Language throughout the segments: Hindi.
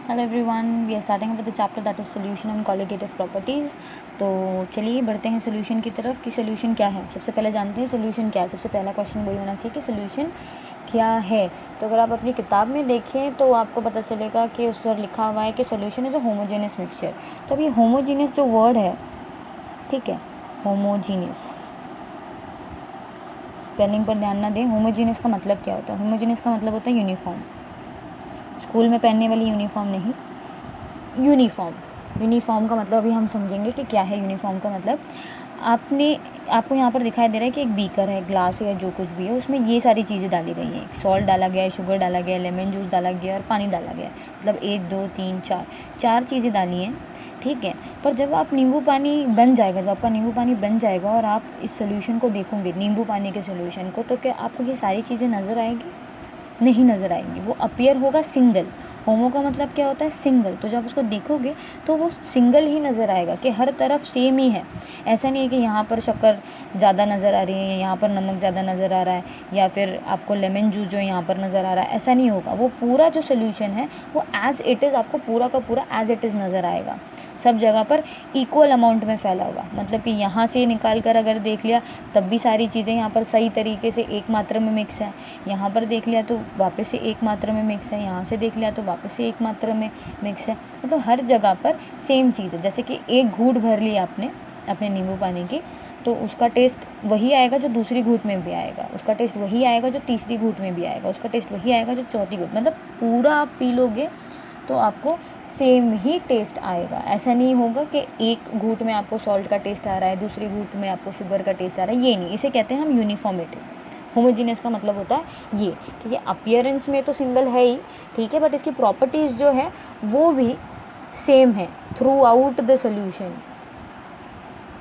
Hello everyone, we are starting with the chapter that is solution and colligative properties. तो चलिए बढ़ते हैं सॉल्यूशन की तरफ कि सॉल्यूशन क्या है। सबसे पहले जानते हैं सॉल्यूशन क्या है। सबसे पहला क्वेश्चन वही होना चाहिए कि सॉल्यूशन क्या है। तो अगर आप अपनी किताब में देखें तो आपको पता चलेगा कि उस पर लिखा हुआ है कि solution is a homogeneous mixture. तो अब ये होमोजीनियस जो वर्ड है, ठीक है, होमोजीनियस, स्पेलिंग पर ध्यान ना दें। होमोजीनियस का मतलब क्या होता है? होमोजीनियस का मतलब होता है यूनिफॉर्म। स्कूल में पहनने वाली यूनिफॉर्म नहीं, यूनिफॉर्म का मतलब अभी हम समझेंगे कि क्या है यूनिफॉर्म का मतलब। आपको यहाँ पर दिखाई दे रहा है कि एक बीकर है, ग्लास है या जो कुछ भी है, उसमें ये सारी चीज़ें डाली गई हैं। सॉल्ट डाला गया है, शुगर डाला गया है, लेमन जूस डाला गया है और पानी डाला गया है। मतलब 1 2 3 4 चीज़ें डाली हैं, ठीक है। पर जब आप नींबू पानी बन जाएगा, जब आपका नींबू पानी बन जाएगा और आप इस सोल्यूशन को देखोगे, नींबू पानी के सोल्यूशन को, तो क्या आपको ये सारी चीज़ें नज़र आएगी? नहीं नज़र आएंगी। वो अपीयर होगा सिंगल। होमो का मतलब क्या होता है? सिंगल। तो जब उसको देखोगे तो वो सिंगल ही नज़र आएगा कि हर तरफ सेम ही है। ऐसा नहीं है कि यहाँ पर शक्कर ज़्यादा नज़र आ रही है, यहाँ पर नमक ज़्यादा नज़र आ रहा है, या फिर आपको लेमन जूस जो यहाँ पर नज़र आ रहा है, ऐसा नहीं होगा। वो पूरा जो सोल्यूशन है वो एज़ इट इज़, आपको पूरा का पूरा एज़ इट इज़ नज़र आएगा। सब जगह पर इक्वल अमाउंट में फैला हुआ। मतलब कि यहाँ से निकाल कर अगर देख लिया तब भी सारी चीज़ें यहाँ पर सही तरीके से एक मात्रा में मिक्स है। यहाँ पर देख लिया तो वापस से एक मात्रा में मिक्स है, यहाँ से देख लिया तो वापस से एक मात्रा में मिक्स है। मतलब हर जगह पर सेम चीज़ है। जैसे कि एक घूंट भर लिया आपने अपने नींबू पानी की, तो उसका टेस्ट वही आएगा जो दूसरी घूंट में भी आएगा, उसका टेस्ट वही आएगा जो तीसरी घूंट में भी आएगा, उसका टेस्ट वही आएगा जो चौथी घूंट। मतलब पूरा आप पी लोगे तो आपको सेम ही टेस्ट आएगा। ऐसा नहीं होगा कि एक घूंट में आपको सॉल्ट का टेस्ट आ रहा है, दूसरी घूंट में आपको शुगर का टेस्ट आ रहा है, ये नहीं। इसे कहते हैं हम यूनिफॉर्मिटी। होमोजीनियस का मतलब होता है ये कि ये अपीयरेंस में तो सिंगल है ही, ठीक है, बट इसकी प्रॉपर्टीज़ जो है वो भी सेम है through out the solution.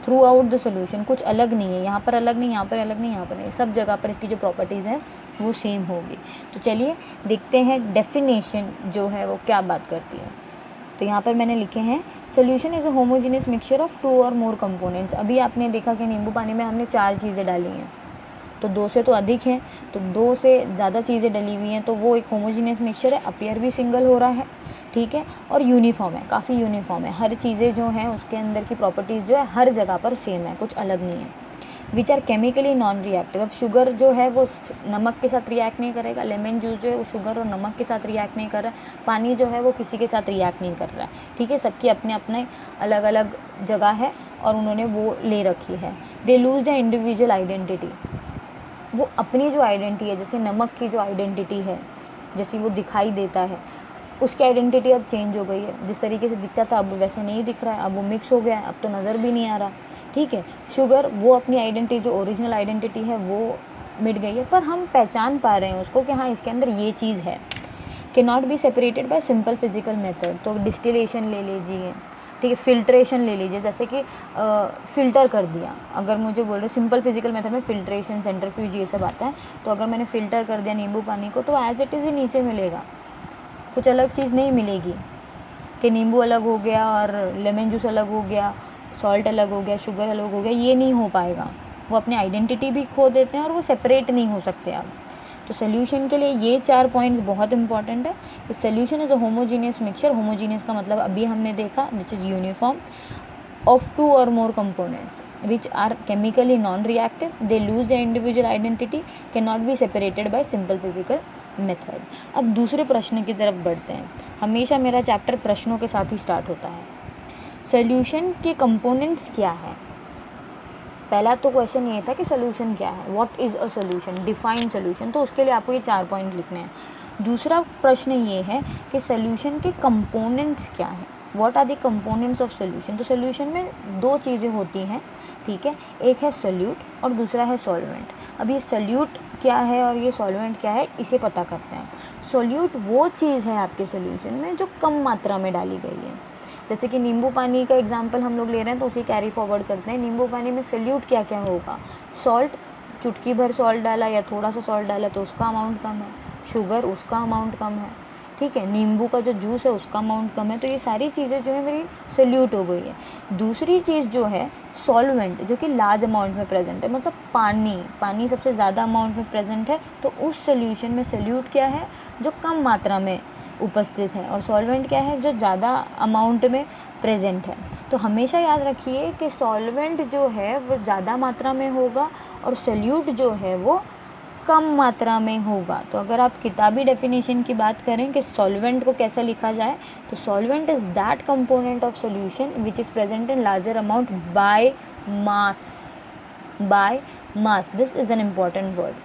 Through out the solution कुछ अलग नहीं है, यहाँ पर अलग नहीं, यहाँ पर अलग नहीं, यहाँ पर नहीं, सब जगह पर इसकी जो प्रॉपर्टीज़ हैं वो सेम होगी। तो चलिए देखते हैं डेफिनेशन जो है वो क्या बात करती है। तो यहाँ पर मैंने लिखे हैं solution is a homogeneous mixture of 2 और मोर कंपोनेंट्स। अभी आपने देखा कि नींबू पानी में हमने 4 चीज़ें डाली हैं, तो 2 से तो अधिक है, तो 2 से ज़्यादा चीज़ें डली हुई हैं, तो वो एक होमोजीनियस मिक्सचर है। अपीयर भी सिंगल हो रहा है, ठीक है, और यूनिफॉर्म है, काफ़ी यूनिफॉर्म है। हर चीज़ें जो हैं उसके अंदर की प्रॉपर्टीज़ जो है हर जगह पर सेम है, कुछ अलग नहीं है। Which are chemically non reactive. अब शुगर जो है वो नमक के साथ रिएक्ट नहीं करेगा, लेमन जूस जो है वो शुगर और नमक के साथ रिएक्ट नहीं कर रहा है, पानी जो है वो किसी के साथ रिएक्ट नहीं कर रहा है, ठीक है। सबकी अपने अपने अलग अलग जगह है और उन्होंने वो ले रखी है। They lose the individual identity. वो अपनी जो आइडेंटिटी है, जैसे नमक की जो आइडेंटिटी है, जैसी वो दिखाई देता है, उसकी आइडेंटिटी अब चेंज हो गई है। जिस तरीके से दिखता था अब वैसे नहीं दिख रहा है, अब वो मिक्स हो गया है, अब तो नज़र भी नहीं आ रहा, ठीक है। शुगर वो अपनी आइडेंटिटी, जो ओरिजिनल आइडेंटिटी है वो मिट गई है, पर हम पहचान पा रहे हैं उसको कि हाँ इसके अंदर ये चीज़ है। के not be separated by simple physical method. तो डिस्टिलेशन ले लीजिए, ठीक है, फिल्ट्रेशन ले लीजिए, जैसे कि फ़िल्टर कर दिया। अगर मुझे बोल रहे सिंपल फिजिकल मेथड में फिल्ट्रेशन, सेंट्रीफ्यूज ये सब आता है, तो अगर मैंने फ़िल्टर कर दिया नींबू पानी को तो एज़ इट इज़ ही नीचे मिलेगा, कुछ अलग चीज़ नहीं मिलेगी कि नींबू अलग हो गया और लेमन जूस अलग हो गया, सॉल्ट अलग हो गया, शुगर अलग हो गया, ये नहीं हो पाएगा। वो अपनी आइडेंटिटी भी खो देते हैं और वो सेपरेट नहीं हो सकते आप। तो सोल्यूशन के लिए ये 4 पॉइंट्स बहुत इंपॉर्टेंट है। Solution is a homogeneous mixture. Homogeneous का मतलब अभी हमने देखा, विच इज़ यूनिफॉर्म ऑफ 2 और more components which are chemically non-reactive, they lose their individual identity, cannot be separated by simple physical method। अब दूसरे प्रश्न की तरफ बढ़ते हैं। हमेशा मेरा चैप्टर प्रश्नों के साथ ही स्टार्ट होता है। सॉल्यूशन के कंपोनेंट्स क्या है? पहला तो क्वेश्चन ये था कि सोल्यूशन क्या है, what is a solution, define solution. तो उसके लिए आपको ये 4 पॉइंट लिखने हैं। दूसरा प्रश्न ये है कि सोल्यूशन के कंपोनेंट्स क्या हैं, what are the components of solution. तो सोल्यूशन में 2 चीज़ें होती हैं, ठीक है, एक है सोल्यूट और दूसरा है सॉल्वेंट। अब ये सोल्यूट क्या है और ये सॉल्वेंट क्या है, इसे पता करते हैं। सोल्यूट वो चीज़ है आपके सोल्यूशन में जो कम मात्रा में डाली गई है। जैसे कि नींबू पानी का एग्जांपल हम लोग ले रहे हैं तो उसे कैरी फॉरवर्ड करते हैं। नींबू पानी में सोल्यूट क्या क्या होगा? सॉल्ट, चुटकी भर सॉल्ट डाला या थोड़ा सा सॉल्ट डाला तो उसका अमाउंट कम है, शुगर उसका अमाउंट कम है, ठीक है, नींबू का जो जूस है उसका अमाउंट कम है। तो ये सारी चीज़ें जो है मेरी सोल्यूट हो गई है। दूसरी चीज़ जो है सॉल्वेंट, जो कि लार्ज अमाउंट में प्रेजेंट है, मतलब पानी सबसे ज़्यादा अमाउंट में प्रेजेंट है। तो उस सोल्यूशन में सोल्यूट क्या है? जो कम मात्रा में उपस्थित है, और सॉल्वेंट क्या है, जो ज़्यादा अमाउंट में प्रेजेंट है। तो हमेशा याद रखिए कि सॉल्वेंट जो है वो ज़्यादा मात्रा में होगा और सोल्यूट जो है वो कम मात्रा में होगा। तो अगर आप किताबी डेफिनेशन की बात करें कि सॉल्वेंट को कैसे लिखा जाए, तो solvent is that component of solution which is present in larger amount by mass, this is an important word,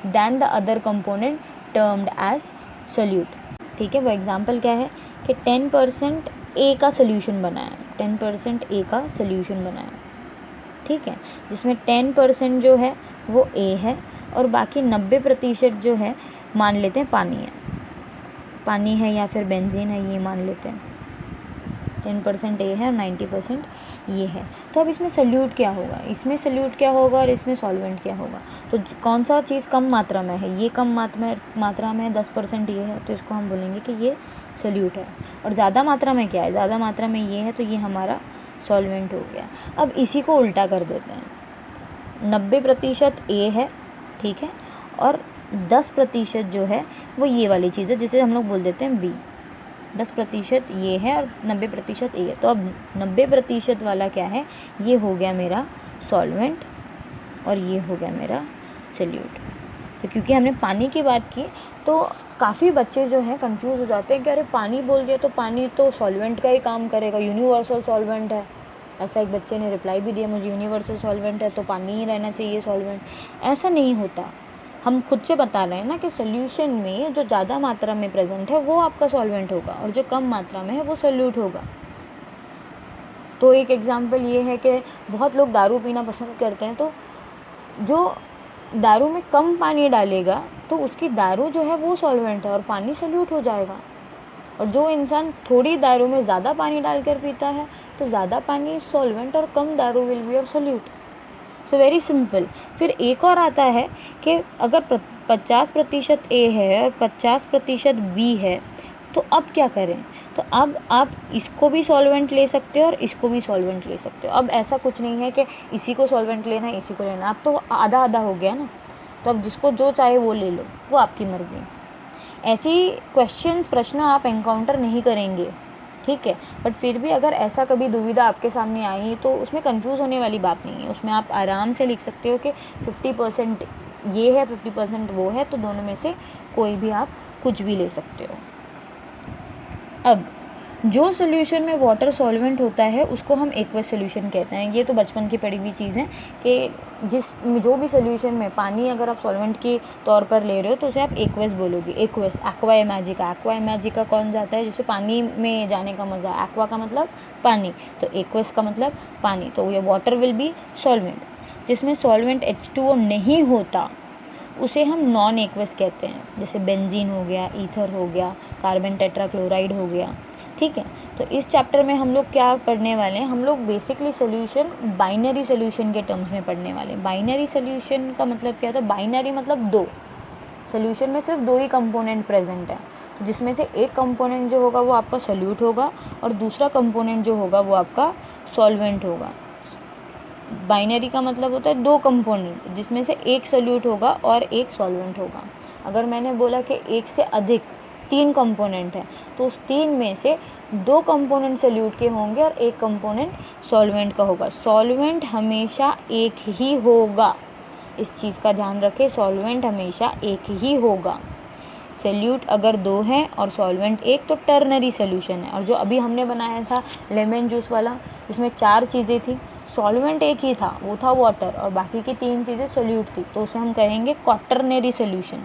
than the other component termed as solute. ठीक है, वो एग्जाम्पल क्या है कि 10% ए का सोल्यूशन बनाया, 10% ए का सोल्यूशन बनाया, ठीक है, जिसमें 10% जो है वो ए है और बाकी 90% जो है मान लेते हैं पानी है या फिर बेंजीन है, ये मान लेते हैं। 10% ए है और 90% ये है। तो अब इसमें सोल्यूट क्या होगा, इसमें सोल्यूट क्या होगा और इसमें सॉल्वेंट क्या होगा। तो कौन सा चीज़ कम मात्रा में है, ये कम मात्रा में 10% ये है, तो इसको हम बोलेंगे कि ये सोल्यूट है। और ज़्यादा मात्रा में क्या है, ज़्यादा मात्रा में ये है, तो ये हमारा सॉल्वेंट हो गया। अब इसी को उल्टा कर देते हैं, 90% ए है, ठीक है, और 10% जो है वो ये वाली चीज़ है, जिसे हम लोग बोल देते हैं बी। 10% ये है और 90% ए है। तो अब 90% वाला क्या है, ये हो गया मेरा सॉल्वेंट और ये हो गया मेरा सोल्यूट। तो क्योंकि हमने पानी की बात की तो काफ़ी बच्चे जो हैं कंफ्यूज हो जाते हैं कि अरे पानी बोल दिया तो पानी तो सॉल्वेंट का ही काम करेगा, यूनिवर्सल सॉल्वेंट है। ऐसा एक बच्चे ने रिप्लाई भी दिया, मुझे यूनिवर्सल सॉल्वेंट है तो पानी ही रहना चाहिए सॉल्वेंट। ऐसा नहीं होता, हम खुद से बता रहे हैं ना कि सोल्यूशन में जो ज़्यादा मात्रा में प्रेजेंट है वो आपका सॉल्वेंट होगा और जो कम मात्रा में है वो सोल्यूट होगा। तो एक एग्जांपल ये है कि बहुत लोग दारू पीना पसंद करते हैं, तो जो दारू में कम पानी डालेगा तो उसकी दारू जो है वो सॉल्वेंट है और पानी सोल्यूट हो जाएगा। और जो इंसान थोड़ी दारू में ज़्यादा पानी डालकर पीता है तो ज़्यादा पानी सॉल्वेंट और कम दारू विल बी और सोल्यूट। So very simple. फिर एक और आता है कि अगर 50% ए है और 50% बी है तो अब क्या करें। तो अब आप इसको भी सॉल्वेंट ले सकते हो और इसको भी सॉल्वेंट ले सकते हो। अब ऐसा कुछ नहीं है कि इसी को सॉल्वेंट लेना है इसी को लेना, अब तो आधा आधा हो गया ना। तो अब जिसको जो चाहे वो ले लो, वो आपकी मर्ज़ी। ऐसी प्रश्न आप एनकाउंटर नहीं करेंगे, ठीक है, बट फिर भी अगर ऐसा कभी दुविधा आपके सामने आई तो उसमें कंफ्यूज होने वाली बात नहीं है। उसमें आप आराम से लिख सकते हो कि 50% ये है 50% वो है, तो दोनों में से कोई भी आप कुछ भी ले सकते हो। अब जो सोल्यूशन में वाटर सॉल्वेंट होता है उसको हम एक्वस सोल्यूशन कहते हैं। ये तो बचपन की पढ़ी हुई चीज़ है कि जो भी सोल्यूशन में पानी अगर आप सॉल्वेंट के तौर पर ले रहे हो तो उसे आप एक्वस बोलोगे। एक्वस, एक्वा इमेजिका कौन जाता है, जिसे पानी में जाने का मज़ा। एक्वा का मतलब पानी, तो एक्वस का मतलब पानी। तो ये वाटर विल बी सॉल्वेंट। जिसमें सॉल्वेंट H2O नहीं होता उसे हम नॉन एक्वस कहते हैं, जैसे बेंजीन हो गया, ईथर हो गया, कार्बन टेट्राक्लोराइड हो गया, ठीक है। तो इस चैप्टर में हम लोग क्या पढ़ने वाले हैं, हम लोग बेसिकली सोल्यूशन बाइनरी सोल्यूशन के टर्म्स में पढ़ने वाले हैं। बाइनरी सोल्यूशन का मतलब क्या था, बाइनरी मतलब दो, सोल्यूशन में सिर्फ दो ही कंपोनेंट प्रेजेंट है, तो जिसमें से एक कंपोनेंट जो होगा वो आपका सोल्यूट होगा और दूसरा कंपोनेंट जो होगा वो आपका सॉल्वेंट होगा। बाइनरी का मतलब होता है दो कंपोनेंट जिसमें से एक सोल्यूट होगा और एक सॉल्वेंट होगा। अगर मैंने बोला कि एक से अधिक 3 कंपोनेंट है तो उस 3 में से 2 कंपोनेंट सोल्यूट के होंगे और एक कंपोनेंट सॉल्वेंट का होगा। सॉल्वेंट हमेशा एक ही होगा, इस चीज़ का ध्यान रखें, सॉल्वेंट हमेशा एक ही होगा। सोल्यूट अगर 2 हैं और सॉल्वेंट 1 तो टर्नरी सोल्यूशन है। और जो अभी हमने बनाया था लेमन जूस वाला जिसमें 4 चीज़ें थी, सॉल्वेंट एक ही था, वो था वाटर, और बाकी की 3 चीज़ें सोल्यूट थी, तो उसे हम कहेंगे क्वाटरनरी सोल्यूशन।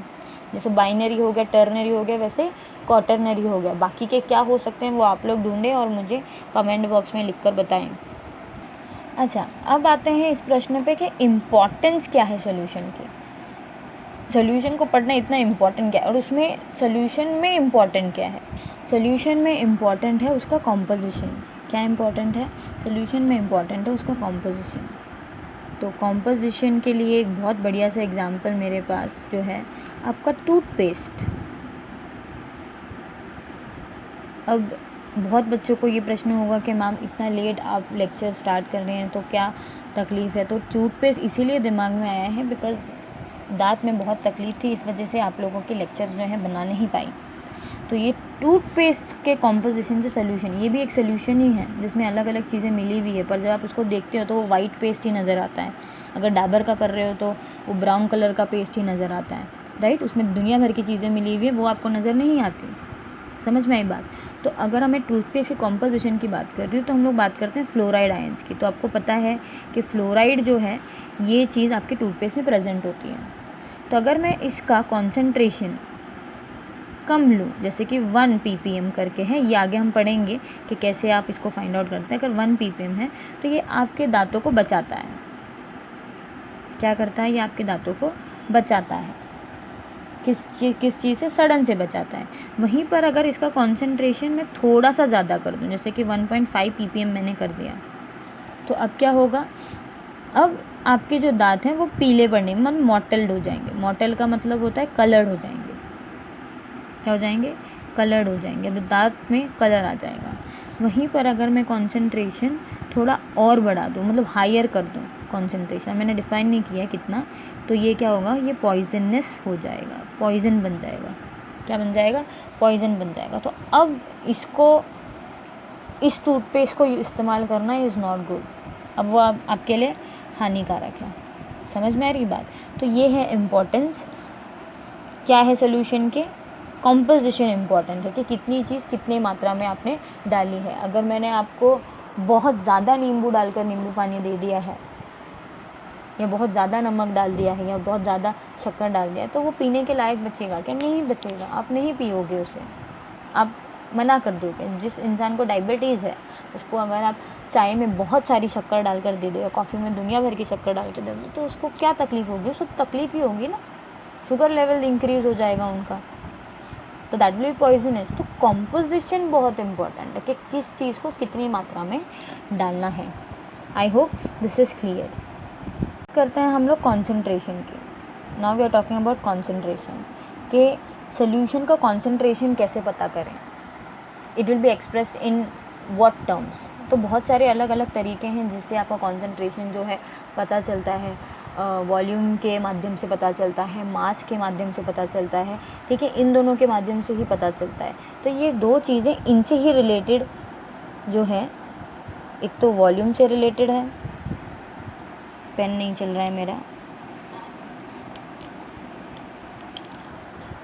जैसे बाइनरी हो गया, टर्नरी हो गया, वैसे क्वाटरनरी हो गया। बाकी के क्या हो सकते हैं वो आप लोग ढूंढें और मुझे कमेंट बॉक्स में लिखकर बताएं। अच्छा, अब आते हैं इस प्रश्न पे कि इम्पॉर्टेंस क्या है सोल्यूशन की। सोल्यूशन को पढ़ना इतना इम्पॉर्टेंट क्या है और उसमें सोल्यूशन में इम्पॉर्टेंट क्या है। सोल्यूशन में इम्पॉर्टेंट है उसका कॉम्पोजिशन। क्या इम्पॉर्टेंट है, सोल्यूशन में इम्पॉर्टेंट है उसका कॉम्पोजिशन। तो कॉम्पोजिशन के लिए एक बहुत बढ़िया सा एग्जांपल मेरे पास जो है आपका टूथपेस्ट। अब बहुत बच्चों को ये प्रश्न होगा कि मैम इतना लेट आप लेक्चर स्टार्ट कर रहे हैं तो क्या तकलीफ़ है। तो टूथपेस्ट इसीलिए दिमाग में आया है बिकॉज़ दांत में बहुत तकलीफ़ थी, इस वजह से आप लोगों के लेक्चर्स जो हैं बना नहीं पाई। तो ये टूथपेस्ट के कॉम्पोजिशन से सोल्यूशन, ये भी एक सोल्यूशन ही है जिसमें अलग अलग चीज़ें मिली हुई है, पर जब आप उसको देखते हो तो वो वाइट पेस्ट ही नज़र आता है। अगर डाबर का कर रहे हो तो वो ब्राउन कलर का पेस्ट ही नज़र आता है, राइट। उसमें दुनिया भर की चीज़ें मिली हुई है, वो आपको नज़र नहीं आती। समझ में आई बात। तो अगर हमें टूथपेस्ट की कॉम्पोजिशन की बात कर रही हूँ तो हम लोग बात करते हैं फ्लोराइड आयंस की। तो आपको पता है कि फ्लोराइड जो है ये चीज़ आपके टूथपेस्ट में प्रेजेंट होती है। तो अगर मैं इसका कॉन्सेंट्रेशन कम लूँ, जैसे कि 1 ppm करके है, ये आगे हम पढ़ेंगे कि कैसे आप इसको फाइंड आउट करते हैं। अगर 1 ppm है तो ये आपके दांतों को बचाता है। क्या करता है? ये आपके दांतों को बचाता है। किस चीज़ से? सड़न से बचाता है। वहीं पर अगर इसका कॉन्सेंट्रेशन मैं थोड़ा सा ज़्यादा कर दूँ, जैसे कि 1.5 ppm मैंने कर दिया, तो अब क्या होगा? अब आपके जो दांत हैं वो पीले पड़ने, मतलब मॉटल्ड हो जाएंगे। मॉटल का मतलब होता है कलर्ड हो जाएंगे। क्या हो जाएंगे? कलर्ड हो जाएंगे। अब दांत में कलर आ जाएगा। वहीं पर अगर मैं कॉन्सेंट्रेशन थोड़ा और बढ़ा दूँ, मतलब हायर कर दूँ कॉन्सेंट्रेशन, मैंने डिफ़ाइन नहीं किया कितना, तो ये क्या होगा? ये पॉइजनस हो जाएगा, पॉइजन बन जाएगा। क्या बन जाएगा? पॉइजन बन जाएगा। तो अब इस टूथपेस्ट को इस्तेमाल करना इज़ नॉट गुड। अब वो आपके लिए हानिकारक है। समझ में आ रही बात? तो ये है इम्पोर्टेंस क्या है सोल्यूशन के। कॉम्पोजिशन इम्पॉर्टेंट है कि कितनी चीज़ कितनी मात्रा में आपने डाली है। अगर मैंने आपको बहुत ज़्यादा नींबू डालकर नींबू पानी दे दिया है, या बहुत ज़्यादा नमक डाल दिया है, या बहुत ज़्यादा शक्कर डाल दिया है, तो वो पीने के लायक बचेगा क्या? नहीं बचेगा। आप नहीं पियोगे उसे, आप मना कर दोगे। जिस इंसान को डायबिटीज़ है उसको अगर आप चाय में बहुत सारी शक्कर डालकर दे दो या कॉफ़ी में दुनिया भर की शक्कर डाल कर दे दो, तो उसको क्या तकलीफ़ होगी? उसको तकलीफ़ ही होगी ना, शुगर लेवल इंक्रीज़ हो जाएगा उनका, तो दैट विल बी पॉइजनस। तो कॉम्पोजिशन बहुत इंपॉर्टेंट है कि किस चीज़ को कितनी मात्रा में डालना है। I hope this is clear. करते हैं हम लोग कॉन्सेंट्रेशन की। Now we are talking about concentration के सोल्यूशन का कॉन्सेंट्रेशन कैसे पता करें। It will be expressed in what terms. तो बहुत सारे अलग अलग तरीके हैं जिससे आपका कॉन्सेंट्रेशन जो है पता चलता है। वॉल्यूम के माध्यम से पता चलता है, मास के माध्यम से पता चलता है, ठीक है, इन दोनों के माध्यम से ही पता चलता है। तो ये दो चीज़ें इनसे ही रिलेटेड जो है, एक तो वॉल्यूम से रिलेटेड है, पेन नहीं चल रहा है मेरा,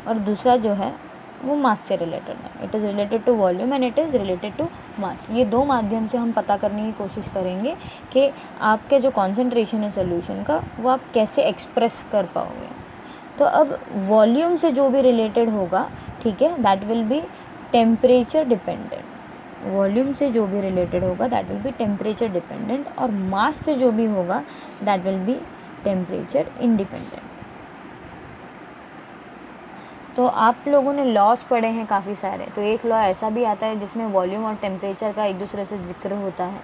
और दूसरा जो है वो मास से रिलेटेड है। It is related to volume and it is related to mass. ये दो माध्यम से हम पता करने की कोशिश करेंगे कि आपके जो कॉन्सेंट्रेशन है सोल्यूशन का वो आप कैसे एक्सप्रेस कर पाओगे। तो अब वॉल्यूम से जो भी रिलेटेड होगा, ठीक है, that will B temperature dependent. Volume से जो भी रिलेटेड होगा that will B temperature dependent, और मास से जो भी होगा that will B temperature independent. तो आप लोगों ने लॉस पढ़े हैं काफ़ी सारे। तो एक लॉ ऐसा भी आता है जिसमें वॉल्यूम और टेम्परेचर का एक दूसरे से जिक्र होता है,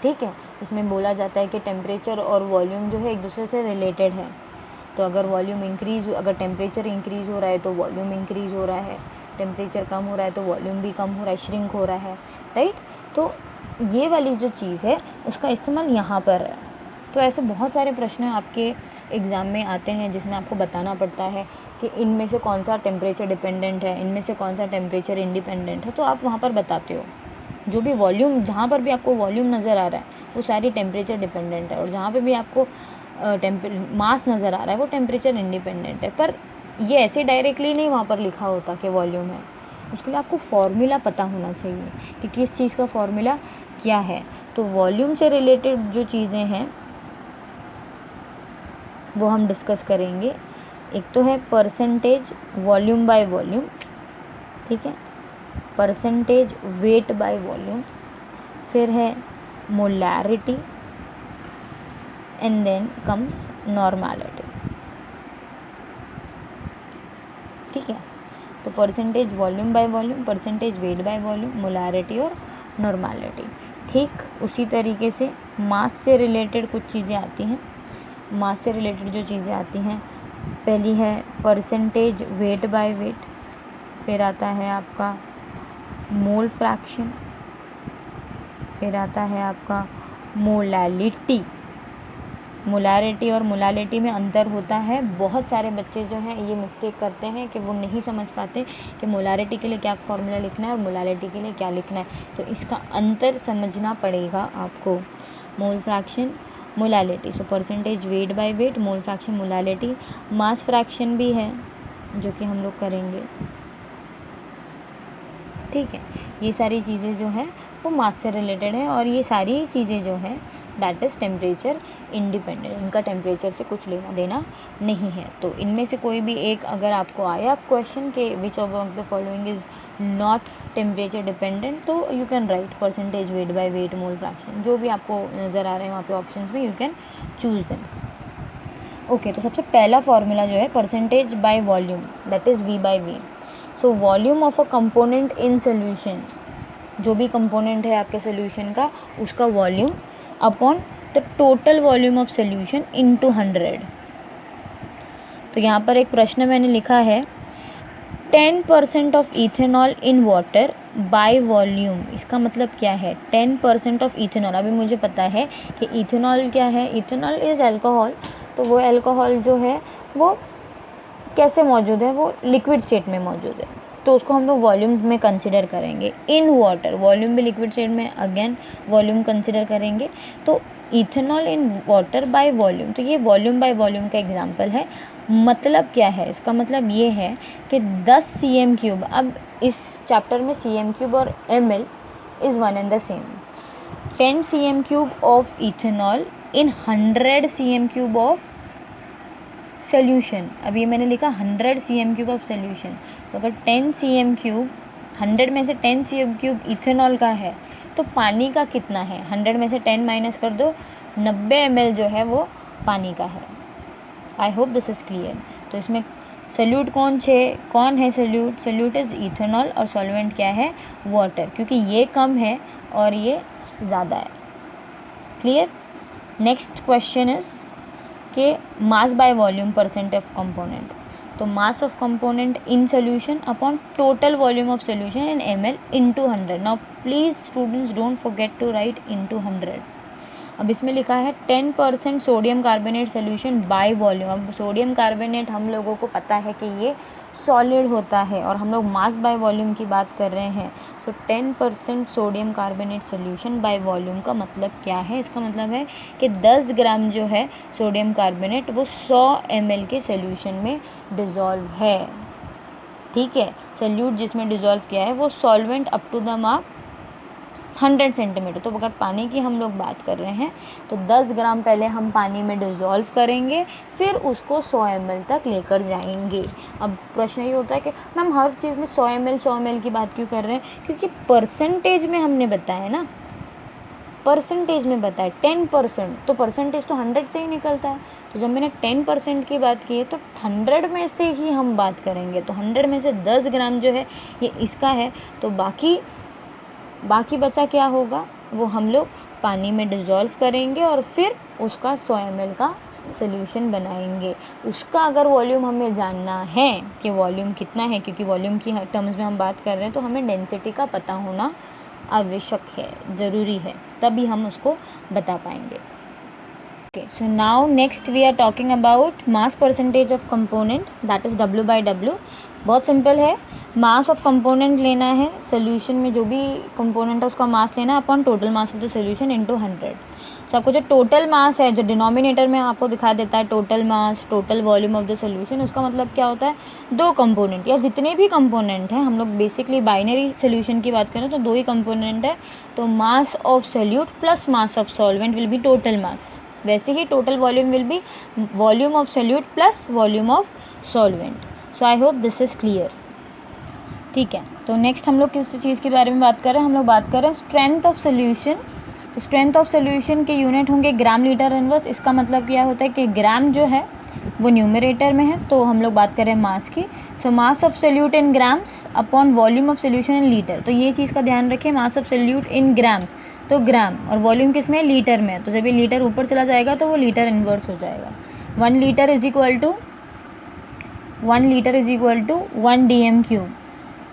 ठीक है। इसमें बोला जाता है कि टेम्परेचर और वॉल्यूम जो है एक दूसरे से रिलेटेड है। तो अगर वॉल्यूम इंक्रीज़, अगर टेम्परेचर इंक्रीज़ हो रहा है तो वॉल्यूम इंक्रीज़ हो रहा है, टेम्परेचर कम हो रहा है तो वॉल्यूम भी कम हो रहा है, श्रिंक हो रहा है, राइट। तो ये वाली जो चीज़ है उसका इस्तेमाल यहाँ पर है। तो ऐसे बहुत सारे प्रश्न आपके एग्ज़ाम में आते हैं जिसमें आपको बताना पड़ता है कि इनमें से कौन सा टेम्परेचर डिपेंडेंट है, इनमें से कौन सा टेम्परेचर इंडिपेंडेंट है। तो आप वहाँ पर बताते हो जो भी वॉल्यूम, जहाँ पर भी आपको वॉल्यूम नज़र आ रहा है वो सारी टेम्परेचर डिपेंडेंट है, और जहाँ पर भी आपको मास नज़र आ रहा है वो टेम्परेचर इंडिपेंडेंट है। पर ये ऐसे डायरेक्टली नहीं वहाँ पर लिखा होता कि वॉल्यूम है, उसके लिए आपको फॉर्मूला पता होना चाहिए कि किस चीज़ का फॉर्मूला क्या है। तो वॉल्यूम से रिलेटेड जो चीज़ें हैं वो हम डिस्कस करेंगे। एक तो है परसेंटेज वॉल्यूम बाय वॉल्यूम, ठीक है, परसेंटेज वेट बाय वॉल्यूम, फिर है molarity, and then comes normality, ठीक है। तो percentage volume by volume, percentage weight by volume, molarity और नॉर्मैलिटी। ठीक उसी तरीके से मास से रिलेटेड कुछ चीज़ें आती हैं। मास से रिलेटेड जो चीज़ें आती हैं, पहली है परसेंटेज वेट बाय वेट, फिर आता है आपका मोल फ्रैक्शन, फिर आता है आपका मोलैलिटी, मोलारिटी और मोलालिटी में अंतर होता है। बहुत सारे बच्चे जो हैं ये मिस्टेक करते हैं कि वो नहीं समझ पाते कि मोलारिटी के लिए क्या फॉर्मूला लिखना है और मोलालिटी के लिए क्या लिखना है, तो इसका अंतर समझना पड़ेगा आपको। Mole fraction, molality, so percentage weight by weight, mole fraction, molality. Mass fraction भी है जो कि हम लोग करेंगे, ठीक है। ये सारी चीज़ें जो है वो मास से रिलेटेड है और ये सारी चीज़ें जो है दैट इज़ टेम्परेचर इंडिपेंडेंट, इनका टेम्परेचर से कुछ लेना देना नहीं है। तो इनमें से कोई भी एक अगर आपको आया क्वेश्चन के which of the following is not temperature dependent, तो you can write percentage weight by weight, mole fraction, जो भी आपको नज़र आ रहे हैं वहाँ पे ऑप्शंस में, you can choose them. Okay, तो सबसे पहला फॉर्मूला जो है percentage by volume, that is V by V। So volume of a component in solution, जो भी कंपोनेंट है आपके सोल्यूशन का उसका volume upon the total volume of solution into 100। तो यहाँ पर एक प्रश्न मैंने लिखा है 10% of ethanol in water by volume. इसका मतलब क्या है 10% ऑफ इथेनॉल? अभी मुझे पता है कि इथेनॉल क्या है, इथेनॉल इज़ अल्कोहल। तो वो अल्कोहल जो है वो कैसे मौजूद है, वो लिक्विड स्टेट में मौजूद है, तो उसको हम लोग वॉल्यूम में कंसिडर करेंगे। इन वाटर, वॉल्यूम भी लिक्विड स्टेट में, अगेन वॉल्यूम कंसिडर करेंगे। तो ethanol in water by volume, तो ये वॉल्यूम बाय वॉल्यूम का एग्जांपल है। मतलब क्या है इसका? मतलब ये है कि 10 cm3, अब इस चैप्टर में cm3 और ml is one and the same. 10 cm3 of ethanol in 100 cm3 of solution. अभी मैंने लिखा 100 cm3 ऑफ सोल्यूशन, तो अगर 10 cm3, 100 में से 10 cm3 इथेनॉल का है तो पानी का कितना है? 100 में से 10 माइनस कर दो, 90 ml जो है वो पानी का है। I hope this is clear. तो इसमें सोल्यूट कौन है सोल्यूट? सोल्यूट इज़ इथेनॉल और सॉल्वेंट क्या है? वाटर, क्योंकि ये कम है और ये ज़्यादा है। क्लियर? नेक्स्ट क्वेश्चन इज़ के mass by volume percent of component. तो mass of component in solution upon total volume of solution in ml into 100। Now please students don't forget to write into 100। अब इसमें लिखा है 10% sodium carbonate solution by volume. अब सोडियम कार्बोनेट हम लोगों को पता है कि ये सॉलिड होता है और हम लोग मास बाय वॉल्यूम की बात कर रहे हैं। सो 10% sodium carbonate solution by volume का मतलब क्या है? इसका मतलब है कि 10 ग्राम जो है सोडियम कार्बोनेट वो 100 ml के सोल्यूशन में डिज़ोल्व है, ठीक है। सोल्यूट जिसमें डिज़ोल्व किया है वो solvent up to the mark 100 centimetre. तो अगर पानी की हम लोग बात कर रहे हैं तो 10 ग्राम पहले हम पानी में डिज़ोल्व करेंगे, फिर उसको 100 ml तक लेकर जाएंगे। अब प्रश्न ये होता है कि मैम हर चीज़ में 100 ml की बात क्यों कर रहे हैं? क्योंकि परसेंटेज में हमने बताया ना, परसेंटेज में बताया 10%, तो परसेंटेज तो 100 से ही निकलता है। तो जब मैंने 10% की बात की है तो 100 में से ही हम बात करेंगे। तो 100 में से 10 ग्राम जो है ये इसका है, तो बाकी बचा क्या होगा वो हम लोग पानी में डिज़ोल्व करेंगे और फिर उसका 100 ml का सोल्यूशन बनाएंगे। उसका अगर वॉल्यूम हमें जानना है कि वॉल्यूम कितना है, क्योंकि वॉल्यूम की टर्म्स में हम बात कर रहे हैं, तो हमें डेंसिटी का पता होना आवश्यक है, ज़रूरी है, तभी हम उसको बता पाएंगे। Okay, so now next we are talking about mass percentage of component, that is W by W। बहुत सिंपल है, मास ऑफ कंपोनेंट लेना है, सोल्यूशन में जो भी कंपोनेंट है उसका मास लेना है upon total mass of the solution into 100। तो आपको जो टोटल मास है, जो डिनोमिनेटर में आपको दिखा देता है total mass, total volume of the solution, उसका मतलब क्या होता है? दो कंपोनेंट या जितने भी कंपोनेंट हैं, हम लोग बेसिकली बाइनरी सोल्यूशन की बात करें तो दो ही कंपोनेंट है, तो mass of solute plus mass of solvent will be total mass. वैसे ही total volume will be volume of solute plus volume of solvent. So I hope this is clear, ठीक है। तो नेक्स्ट हम लोग किस चीज़ के बारे में बात कर रहे हैं? हम लोग बात कर रहे हैं स्ट्रेंथ ऑफ सोल्यूशन। तो स्ट्रेंथ ऑफ सोल्यूशन के यूनिट होंगे ग्राम लीटर इनवर्स। इसका मतलब क्या होता है कि ग्राम जो है वो न्यूमरेटर में है, तो हम लोग बात कर रहे हैं मास की। So mass of solute in grams upon volume of solution in litre. तो ये चीज़ का ध्यान रखें, mass of solute in grams तो ग्राम, और वॉल्यूम किस में? लीटर में। तो जब ये लीटर ऊपर चला जाएगा तो वो लीटर इन्वर्स हो जाएगा। 1 litre is equal to 1 DM3।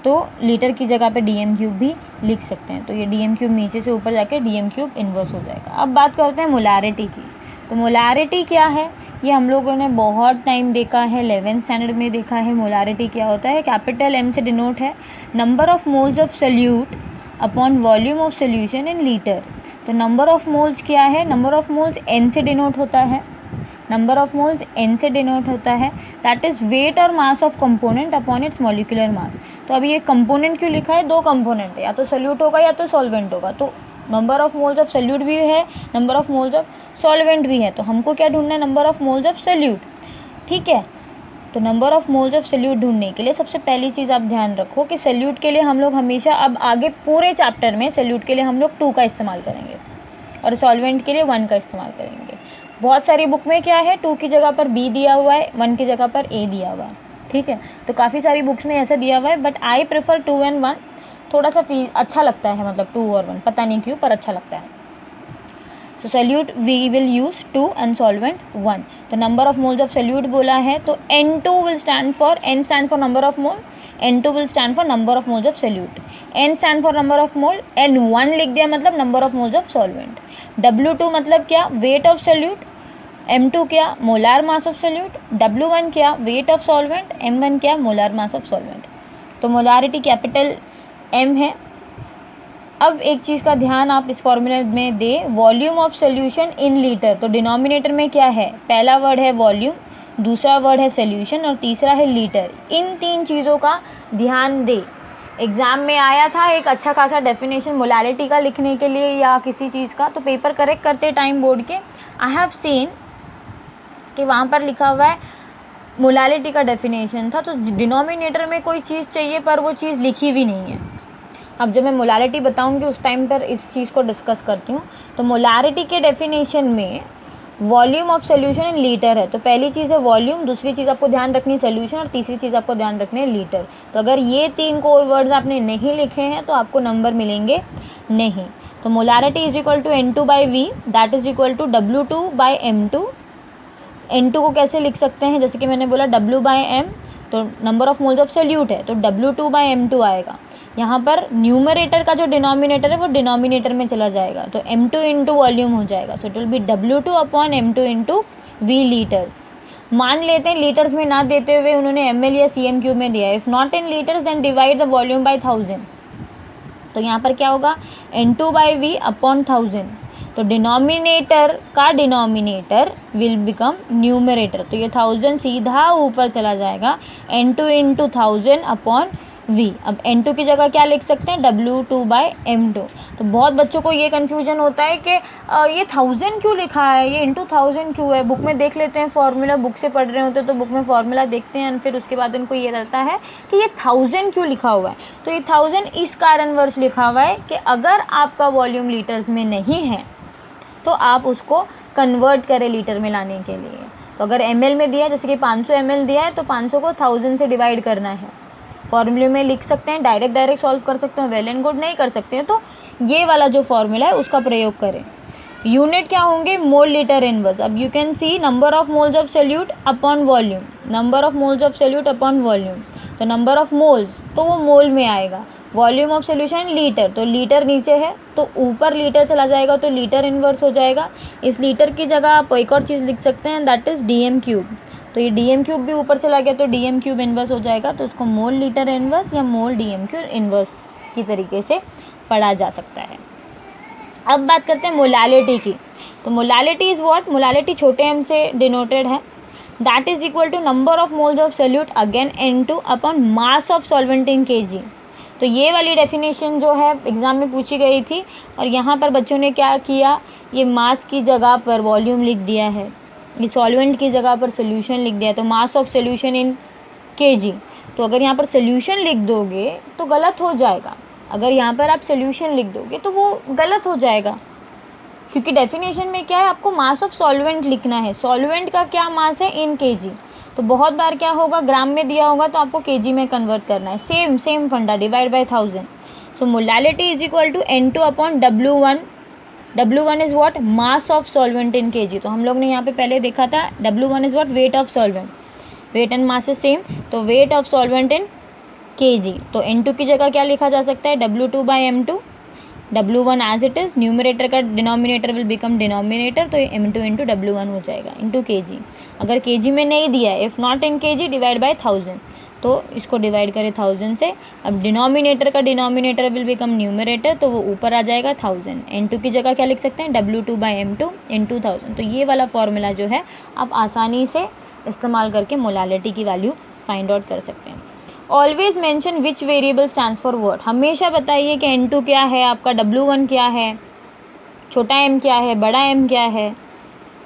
तो लीटर की जगह पे DM3 भी लिख सकते हैं। तो ये DM3 नीचे से ऊपर जाके DM3 इन्वर्स हो जाएगा। अब बात करते हैं मोलारिटी की। तो मोलारिटी क्या है, ये हम लोगों ने बहुत टाइम देखा है, 11th स्टैंडर्ड में देखा है। मोलारिटी क्या होता है, कैपिटल M से डिनोट है number of moles of solute upon volume of solution in litre. तो नंबर ऑफ मोल्स क्या है, नंबर ऑफ मोल्स N से डिनोट होता है, नंबर ऑफ मोल्स N से डिनोट होता है, दैट इज़ वेट और मास of component upon its molecular mass. तो अभी ये कंपोनेंट क्यों लिखा है, दो कंपोनेंट है, या तो सोल्यूट होगा या तो सॉल्वेंट होगा। तो number of moles of solute भी है, number of moles of solvent भी है, तो हमको क्या ढूंढना है, number of moles of solute. ठीक है, तो number of moles of solute ढूंढने के लिए सबसे पहली चीज़ आप ध्यान रखो कि सोल्यूट के लिए हम लोग हमेशा, अब आगे पूरे चैप्टर में सोल्यूट के लिए हम लोग 2 का इस्तेमाल करेंगे और सॉल्वेंट के लिए 1 का इस्तेमाल करेंगे। बहुत सारी बुक में क्या है, 2 की जगह पर B दिया हुआ है, 1 की जगह पर A दिया हुआ है। ठीक है, तो काफ़ी सारी बुक्स में ऐसा दिया हुआ है, बट आई प्रेफर 2 and 1, थोड़ा सा अच्छा लगता है, मतलब 2 और 1, पता नहीं क्यों पर अच्छा लगता है। So solute we will use 2 and solvent 1। तो number of moles of solute बोला है तो N2 will stand for, N stand for number of mole, N2 will stand for number of moles of solute, N stand for number of mole, N1 लिख दिया मतलब number of moles of solvent, W2 मतलब क्या, वेट ऑफ सोल्यूट, M2 क्या, molar mass of solute, W1 क्या, वेट ऑफ सॉल्वेंट, M1 क्या, मोलार मास ऑफ सॉल्वेंट। तो मोलारिटी कैपिटल M है। अब एक चीज़ का ध्यान आप इस फॉर्मूले में दे, volume of solution in litre. तो डिनोमिनेटर में क्या है, पहला वर्ड है वॉल्यूम, दूसरा वर्ड है सोल्यूशन और तीसरा है लीटर। इन 3 चीज़ों का ध्यान दे। एग्ज़ाम में आया था एक अच्छा खासा डेफिनेशन मोलारिटी का लिखने के लिए या किसी चीज़ का, तो पेपर करेक्ट करते टाइम बोर्ड के आई हैव सीन कि वहाँ पर लिखा हुआ है मोलारिटी का डेफिनेशन था, तो डिनोमिनेटर में कोई चीज़ चाहिए पर वो चीज़ लिखी भी नहीं है। अब जब मैं मोलारिटी बताऊंगी उस टाइम पर इस चीज़ को डिस्कस करती हूँ। तो मोलारिटी के डेफिनेशन में volume of solution in litre है। तो पहली चीज़ है वॉल्यूम, दूसरी चीज़ आपको ध्यान रखनी है सोल्यूशन, और तीसरी चीज़ आपको ध्यान रखनी है लीटर। तो अगर ये 3 कोर वर्ड्स आपने नहीं लिखे हैं तो आपको नंबर मिलेंगे नहीं। तो molarity is equal to N2/V, that is equal to W2/M2। N2 को कैसे लिख सकते हैं, जैसे कि मैंने बोला W/M, तो number of moles of solute है तो W2/M2 आएगा। यहाँ पर न्यूमरेटर का जो डिनोमिनेटर है वो डिनोमिनेटर में चला जाएगा, तो M2 इंटू वॉल्यूम हो जाएगा। So it will B W2/M2 into V litres. मान लेते हैं लीटर्स में ना देते हुए उन्होंने ml या cm³ में दिया है। If not in litres then divide the volume by 1000। तो यहाँ पर क्या होगा, N2/V अपॉन 1000। तो डिनोमिनेटर का डिनोमिनेटर विल बिकम न्यूमरेटर, तो ये 1000 सीधा ऊपर चला जाएगा, N2 इंटू 1000 अपॉन V। अब N2 की जगह क्या लिख सकते हैं, W2/M2। तो बहुत बच्चों को ये कन्फ्यूजन होता है कि ये 1000 क्यों लिखा है, ये इंटू 1000 क्यों है। बुक में देख लेते हैं फॉर्मूला, बुक से पढ़ रहे होते तो बुक में फॉर्मूला देखते हैं, फिर उसके बाद उनको ये रहता है कि ये 1000 क्यों लिखा हुआ है। तो ये 1000 इस कारणवश लिखा हुआ है कि अगर आपका वॉल्यूम लीटर्स में नहीं है तो आप उसको कन्वर्ट करें लीटर में लाने के लिए। तो अगर ml में दिया है, जैसे कि 500 ml दिया है तो 500 को 1000 से डिवाइड करना है। फॉर्मूले में लिख सकते हैं, डायरेक्ट सॉल्व कर सकते हैं, वेल एंड गुड। नहीं कर सकते हैं तो ये वाला जो फॉर्मूला है उसका प्रयोग करें। यूनिट क्या होंगे, मोल लीटर इनवर्स। अब you can see number of moles of solute upon volume, number of moles of solute upon volume. तो नंबर ऑफ मोल्स तो वो मोल में आएगा, वॉल्यूम ऑफ सोल्यूशन लीटर, तो लीटर नीचे है तो ऊपर लीटर चला जाएगा तो लीटर इनवर्स हो जाएगा। इस लीटर की जगह आप एक और चीज़ लिख सकते हैं, दैट इज़ DM³। तो ये DM³ भी ऊपर चला गया तो DM³ इनवर्स हो जाएगा, तो उसको मोल लीटर इनवर्स या मोल DM³ इनवर्स की तरीके से पढ़ा जा सकता है। अब बात करते हैं मोलालिटी की। तो मोलालिटी इज़ व्हाट, मोलालिटी छोटे m से डिनोटेड है, that is equal to number of moles of solute again N2 upon mass of solvent in kg। तो ये वाली डेफिनेशन जो है एग्ज़ाम में पूछी गई थी और यहाँ पर बच्चों ने क्या किया, ये मास की जगह पर वॉल्यूम लिख दिया है, ये सॉल्वेंट की जगह पर सोल्यूशन लिख दिया है, तो mass of solution in kg। तो अगर यहाँ पर सोल्यूशन लिख दोगे तो गलत हो जाएगा, अगर यहाँ पर आप सोल्यूशन लिख दोगे तो वो गलत हो जाएगा, क्योंकि डेफिनेशन में क्या है, आपको मास ऑफ सॉल्वेंट लिखना है। सॉल्वेंट का क्या मास है, इन kg। तो बहुत बार क्या होगा, ग्राम में दिया होगा तो आपको kg में कन्वर्ट करना है। Same funda, divide by 1000। So molality is equal to N2 upon W1। W1 is what, mass of solvent in kg। तो हम लोग ने यहाँ पे पहले देखा था W1 is what, weight of solvent, weight and mass is same, तो weight of solvent in kg। तो N2 की जगह क्या लिखा जा सकता है, W2/M2, W1 as it is, numerator का डिनोमिनेटर विल बिकम डिनोमिनेटर, तो ये M2 इंटू W1 हो जाएगा इंटू kg। अगर kg में नहीं दिया है, if not in kg divide by 1000, तो इसको डिवाइड करें 1000 से। अब डिनोमिनेटर का डिनोमिनेटर विल बिकम न्यूमरेटर, तो वो ऊपर आ जाएगा 1000। N2 की जगह क्या लिख सकते हैं, W2 बाई M2 इंटू 1000। तो ये वाला फॉर्मूला जो है आप आसानी से इस्तेमाल करके मोलालिटी की वैल्यू फाइंड आउट कर सकते हैं। Always mention which variable stands for what, हमेशा बताइए कि N2 क्या है आपका, W1 क्या है, छोटा m क्या है, बड़ा m क्या है,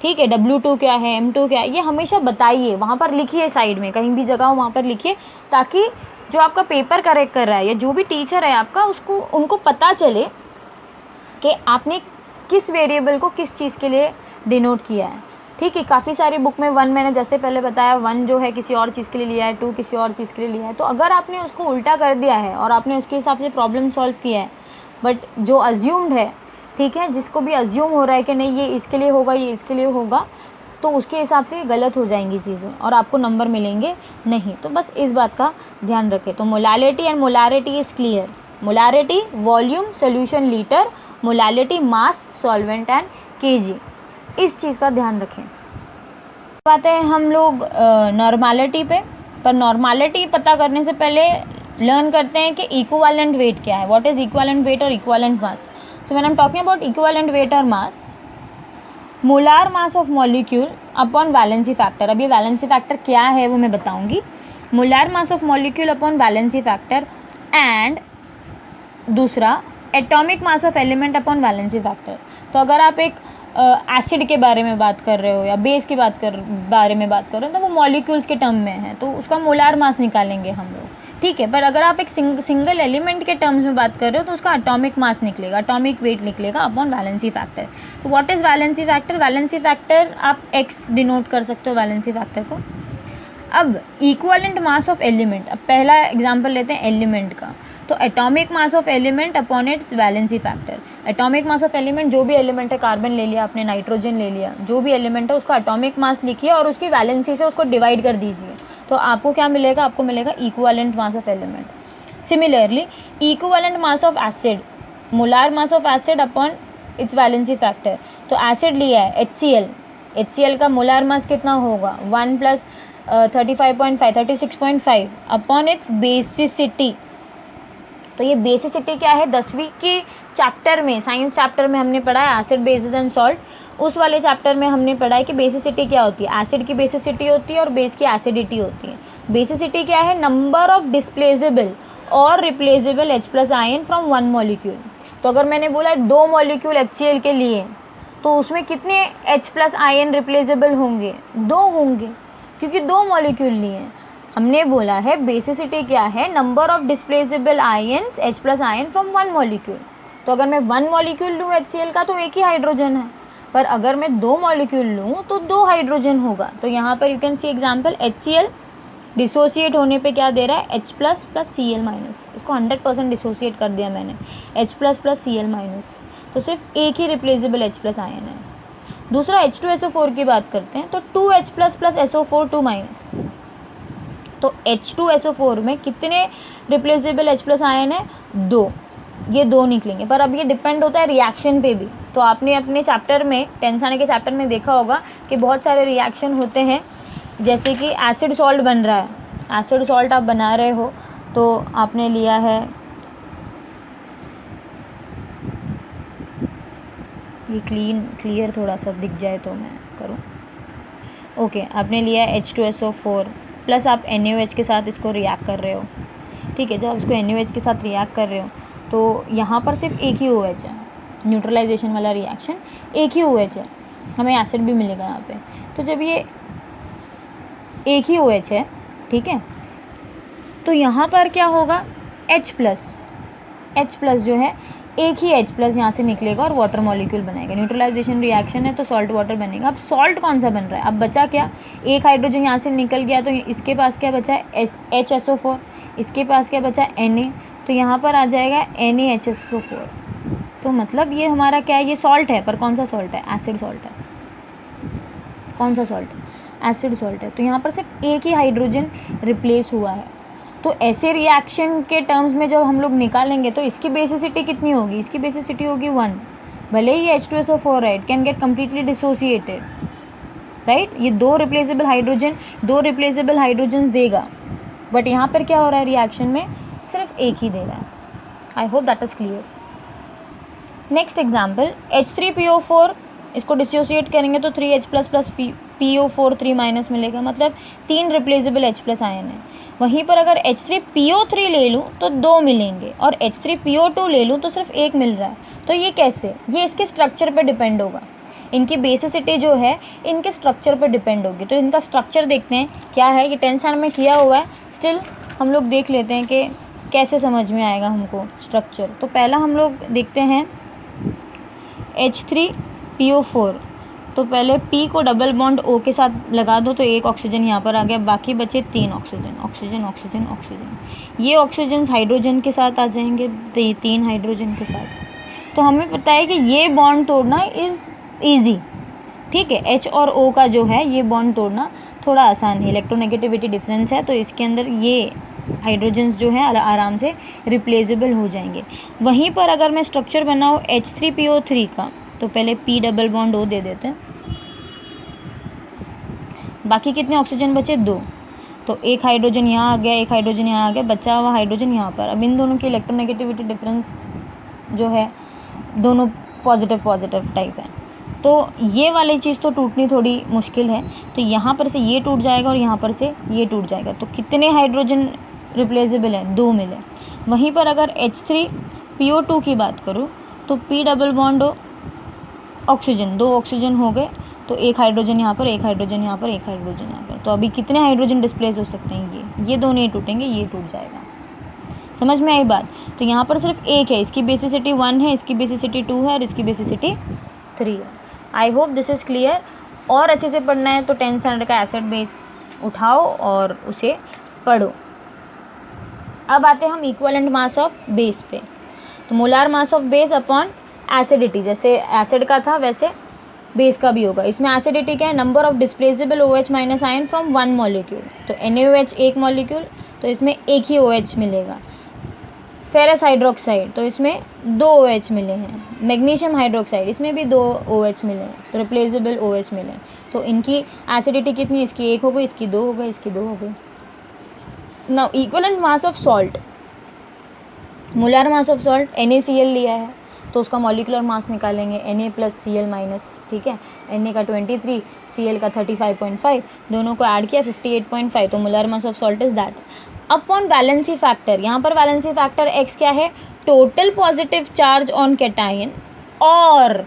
ठीक है, W2 क्या है, M2 क्या है, ये हमेशा बताइए, वहाँ पर लिखिए, साइड में कहीं भी जगह हो वहाँ पर लिखिए, ताकि जो आपका पेपर करेक्ट कर रहा है या जो भी टीचर है आपका, उसको उनको पता चले कि आपने किस वेरिएबल को किस चीज़ के लिए डिनोट किया है। ठीक है, काफ़ी सारी बुक में 1 मैंने जैसे पहले बताया 1 जो है किसी और चीज़ के लिए लिया है, 2 किसी और चीज़ के लिए लिया है। तो अगर आपने उसको उल्टा कर दिया है और आपने उसके हिसाब से प्रॉब्लम सॉल्व किया है, बट जो अज्यूम्ड है, ठीक है, जिसको भी अज्यूम हो रहा है कि नहीं ये इसके लिए होगा, ये इसके लिए होगा, तो उसके हिसाब से गलत हो जाएंगी चीज़ें और आपको नंबर मिलेंगे नहीं। तो बस इस बात का ध्यान रखें। तो molality and molarity is clear. Molarity volume solution litre, molality mass solvent and KG, इस चीज़ का ध्यान रखें। आते हैं हम लोग नॉर्मालिटी पे, पर नॉर्मालिटी पता करने से पहले लर्न करते हैं कि इक्विवेलेंट वेट क्या है, व्हाट इज़ इक्विवेलेंट वेट और equivalent mass. So when I am talking about equivalent weight और mass, molar mass of molecule upon valency factor. अब ये वैलेंसी फैक्टर क्या है वो मैं बताऊंगी। Molar mass of molecule upon valency factor and दूसरा atomic mass of element upon valency factor. तो अगर आप एक एसिड के बारे में बात कर रहे हो या बेस की बारे में बात कर रहे हो, तो वो मॉलिक्यूल्स के टर्म में है, तो उसका मोलार मास निकालेंगे हम लोग, ठीक है। पर अगर आप एक सिंगल एलिमेंट के टर्म्स में बात कर रहे हो, तो उसका एटॉमिक मास निकलेगा, एटॉमिक वेट निकलेगा अपॉन वैलेंसी फैक्टर। तो what is valency factor? Valency factor आप x डिनोट कर सकते हो वैलेंसी फैक्टर को। अब इक्विवेलेंट मास ऑफ एलिमेंट, अब पहला एग्जांपल लेते हैं एलिमेंट का। तो atomic mass of element upon its valency factor. Atomic mass of element, जो भी एलिमेंट है, कार्बन ले लिया आपने, नाइट्रोजन ले लिया, जो भी एलिमेंट है उसका एटॉमिक मास लिखिए और उसकी वैलेंसी से उसको डिवाइड कर दीजिए, तो आपको क्या मिलेगा? आपको मिलेगा equivalent mass of element. Similarly equivalent mass of acid, molar mass of acid upon its valency factor. तो एसिड लिया है HCl, HCl का मोलार मास कितना होगा? 1 + 35.5 36.5 अपॉन इट्स बेसिसिटी। तो ये बेसिसिटी क्या है? 10वीं के चैप्टर में, साइंस चैप्टर में हमने पढ़ा है एसिड बेसिस एंड सॉल्ट। उस वाले चैप्टर में हमने पढ़ा है कि बेसिसिटी क्या होती है। एसिड की बेसिसिटी होती है और बेस की एसिडिटी होती है। बेसिसिटी क्या है? नंबर ऑफ डिस्प्लेसेबल और replaceable H+ ion from 1 molecule. तो अगर मैंने बोला 2 मॉलिक्यूल HCl के लिए, तो उसमें कितने H+ आयन रिप्लेसेबल होंगे? 2 होंगे, क्योंकि 2 मॉलिक्यूल लिए हैं। हमने बोला है बेसिसिटी क्या है? Number of displaceable ions H+ ion from 1 molecule. तो अगर मैं 1 मॉलिक्यूल लूँ HCl का, तो एक ही हाइड्रोजन है, पर अगर मैं 2 मॉलिक्यूल लूँ तो 2 हाइड्रोजन होगा। तो यहाँ पर you can C example, HCl dissociate होने पे क्या दे रहा है? H+ + Cl-। इसको 100% डिसोसिएट कर दिया मैंने, H+ + Cl-। तो सिर्फ एक ही रिप्लेसेबल H+ आयन है। दूसरा H2SO4 की बात करते हैं, तो 2H+ + SO4 2-। तो H2SO4 में कितने रिप्लेसेबल H+ आयन है? 2। ये 2 निकलेंगे। पर अब ये डिपेंड होता है रिएक्शन पे भी। तो आपने अपने चैप्टर में, टेंसाने के चैप्टर में देखा होगा कि बहुत सारे रिएक्शन होते हैं, जैसे कि एसिड सॉल्ट बन रहा है, एसिड सॉल्ट आप बना रहे हो, तो आपने लिया है, ये क्लियर थोड़ा सा दिख जाए तो मैं करूँ, ओके। आपने लिया है H2SO4 प्लस आप NaOH के साथ इसको रिएक्ट कर रहे हो, ठीक है। जब इसको NaOH के साथ रिएक्ट कर रहे हो, तो यहाँ पर सिर्फ एक ही OH है, न्यूट्रलाइजेशन वाला रिएक्शन, एक ही OH है, हमें एसिड भी मिलेगा यहाँ पे। तो जब ये एक ही OH है, ठीक है, तो यहाँ पर क्या होगा? H+ जो है, एक ही H+ यहाँ से निकलेगा और वाटर मॉलिक्यूल बनाएगा। न्यूट्रलाइजेशन रिएक्शन है तो सॉल्ट वाटर बनेगा। अब सॉल्ट कौन सा बन रहा है? अब बचा क्या? एक हाइड्रोजन यहाँ से निकल गया, तो इसके पास क्या बचा है? HSO4। इसके पास क्या बचा? Na। तो यहाँ पर आ जाएगा NaHSO4। तो मतलब ये हमारा क्या है? ये सॉल्ट है, पर कौन सा सॉल्ट है? एसिड सॉल्ट है। कौन सा सॉल्ट है? एसिड सॉल्ट है। तो यहाँ पर सिर्फ एक ही हाइड्रोजन रिप्लेस हुआ है। तो ऐसे रिएक्शन के टर्म्स में जब हम लोग निकालेंगे तो इसकी बेसिसिटी कितनी होगी, इसकी बेसिसिटी होगी 1। भले ही H2SO4 है, it can get completely dissociated, right. ये दो रिप्लेसेबल हाइड्रोजन्स देगा, बट यहाँ पर क्या हो रहा है रिएक्शन में, सिर्फ एक ही दे रहा है। I hope that is clear. Next example, H3PO4, इसको डिसोसिएट करेंगे तो 3H प्लस PO4 3 माइनस मिलेगा, मतलब 3 रिप्लेसेबल H प्लस आयन है। वहीं पर अगर H3PO3 ले लूँ तो 2 मिलेंगे, और H3PO2 ले लूँ तो सिर्फ 1 मिल रहा है। तो ये कैसे, ये इसके स्ट्रक्चर पर डिपेंड होगा, इनकी बेसिसिटी जो है इनके स्ट्रक्चर पर डिपेंड होगी। तो इनका स्ट्रक्चर देखते हैं क्या है, ये 10th स्टैंडर्ड में किया हुआ है, स्टिल हम लोग देख लेते हैं कि कैसे समझ में आएगा हमको स्ट्रक्चर। तो पहला हम लोग देखते हैं H3PO4, तो पहले P को डबल बॉन्ड O के साथ लगा दो तो एक ऑक्सीजन यहाँ पर आ गया, बाकी बचे 3 ऑक्सीजन। ये ऑक्सीजन हाइड्रोजन के साथ आ जाएंगे, 3 हाइड्रोजन के साथ। तो हमें पता है कि ये बॉन्ड तोड़ना इज़ ईजी, ठीक है। H और O का जो है ये बॉन्ड तोड़ना थोड़ा आसान है, इलेक्ट्रोनेगेटिविटी डिफरेंस है, तो इसके अंदर ये हाइड्रोजन्स जो है आराम से रिप्लेसेबल हो जाएंगे। वहीं पर अगर मैं स्ट्रक्चर बनाऊँ H3PO3 का, तो पहले P डबल बॉन्ड O दे देते हैं, बाकी कितने ऑक्सीजन बचे, 2। तो एक हाइड्रोजन यहाँ आ गया, एक हाइड्रोजन यहाँ आ गया, बचा हुआ हाइड्रोजन यहाँ पर। अब इन दोनों की इलेक्ट्रोनेगेटिविटी डिफरेंस जो है दोनों पॉजिटिव टाइप है, तो ये वाली चीज़ तो टूटनी थोड़ी मुश्किल है। तो यहाँ पर से ये टूट जाएगा और यहाँ पर से ये टूट जाएगा, तो कितने हाइड्रोजन रिप्लेसेबल हैं, 2 मिले। वहीं पर अगर H3PO2 की बात करूँ तो P double bond O oxygen, 2 oxygen हो गए, तो एक हाइड्रोजन यहाँ पर, एक हाइड्रोजन यहाँ पर, एक हाइड्रोजन यहाँ पर। तो अभी कितने हाइड्रोजन डिस्प्लेस हो सकते हैं, ये दो नहीं टूटेंगे, ये टूट जाएगा। समझ में आई बात। तो यहाँ पर सिर्फ एक है, इसकी बेसिसिटी 1 है, इसकी बेसिसिटी 2 है और इसकी बेसिसिटी 3 है। I hope this is clear. और अच्छे से पढ़ना है तो 10th स्टैंडर्ड का एसिड बेस उठाओ और उसे पढ़ो। अब आते हैं हम इक्विवेलेंट मास ऑफ बेस पे। तो molar mass of base upon acidity, जैसे एसिड का था वैसे बेस का भी होगा। इसमें एसिडिटी क्या है, number of displaceable OH minus ion from 1 molecule. तो NaOH एक मॉलिक्यूल, तो इसमें एक ही OH मिलेगा। फेरस हाइड्रोक्साइड, तो इसमें 2 OH मिले हैं। मैग्नीशियम हाइड्रोक्साइड, इसमें भी 2 OH मिले हैं, तो रिप्लेसेबल OH मिले हैं। तो इनकी एसिडिटी कितनी, इसकी 1 हो गई, इसकी 2 हो गई, इसकी 2 हो गई। Now equivalent mass of salt, molar mass of salt NaCl लिया है तो उसका मॉलिकुलर मास निकालेंगे Na प्लस Cl माइनस, ठीक है। Na का 23, Cl का 35.5, दोनों को ऐड किया 58.5, तो molar mass of salt is that. Upon valency factor, यहाँ पर वैलेंसी फैक्टर X क्या है, total positive charge on cation, और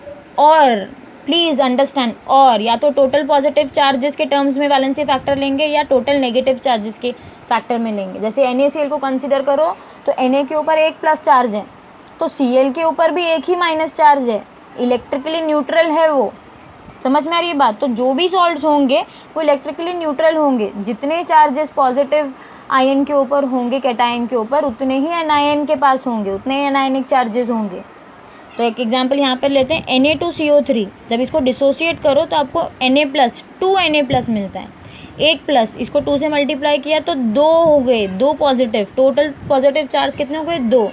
प्लीज़ अंडरस्टैंड, और या तो टोटल पॉजिटिव चार्जेस के टर्म्स में वैलेंसी फैक्टर लेंगे या टोटल नेगेटिव चार्जेस के फैक्टर में लेंगे। जैसे NaCl को कंसिडर करो तो Na के ऊपर एक प्लस चार्ज है, तो Cl के ऊपर भी एक ही माइनस चार्ज है, इलेक्ट्रिकली न्यूट्रल है वो। समझ में आ रही है बात। तो जो भी सॉल्ट्स होंगे वो इलेक्ट्रिकली न्यूट्रल होंगे, जितने चार्जेस पॉजिटिव आयन के ऊपर होंगे कैटायन के ऊपर, उतने ही एनायन के पास होंगे, उतने ही एनायनिक चार्जेस होंगे। तो एक एग्जांपल यहाँ पर लेते हैं, Na2CO3, जब इसको डिसोसिएट करो तो आपको Na प्लस 2 Na प्लस मिलता है, एक प्लस, इसको 2 से मल्टीप्लाई किया तो 2 हो गए, 2 पॉजिटिव, टोटल पॉजिटिव चार्ज कितने हो गए, 2,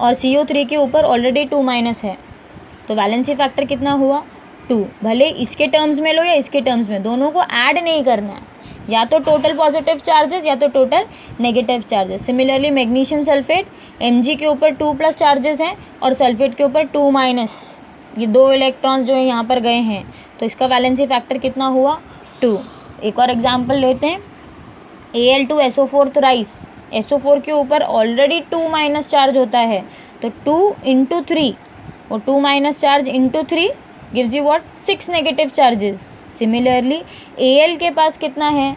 और CO3 के ऊपर ऑलरेडी 2 माइनस है, तो वैलेंसी फैक्टर कितना हुआ, 2। भले इसके टर्म्स में लो या इसके टर्म्स में, दोनों को ऐड नहीं करना है, या तो टोटल पॉजिटिव चार्जेस या तो total negative charges. Similarly magnesium sulphate, Mg के ऊपर 2 प्लस चार्जेस हैं और सल्फेट के ऊपर 2 माइनस, ये 2 इलेक्ट्रॉन्स जो है यहाँ पर गए हैं, तो इसका वैलेंसी फैक्टर कितना हुआ, 2। एक और एग्जाम्पल लेते हैं, Al2SO4 थ्राइस, SO4 के ऊपर ऑलरेडी 2 माइनस चार्ज होता है, तो 2 इंटू 3, और 2 minus charge into 3 gives you what, 6 negative charges. Similarly Al के पास कितना है,